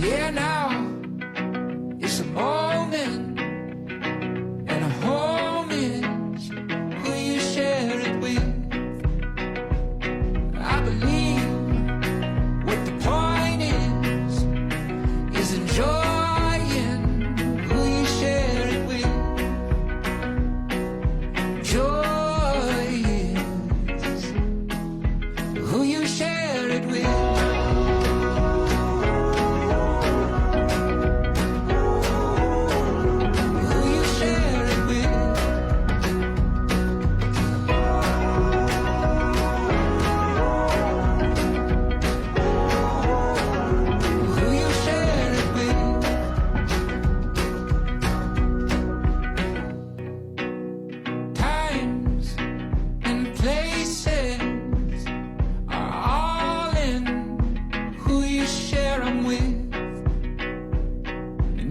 Yeah, now it's a moment, and a home is who you share it with. I believe what the point is enjoying who you share it with. Joy is who you share it with.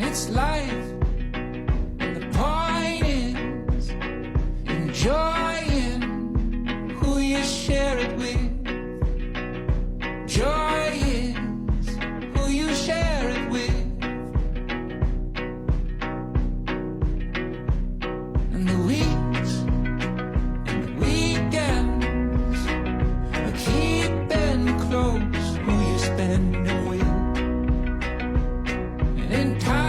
It's life, and the point is enjoying who you share it with. Joy is who you share it with. And the weeks and the weekends are keeping close who you're spending with. And in time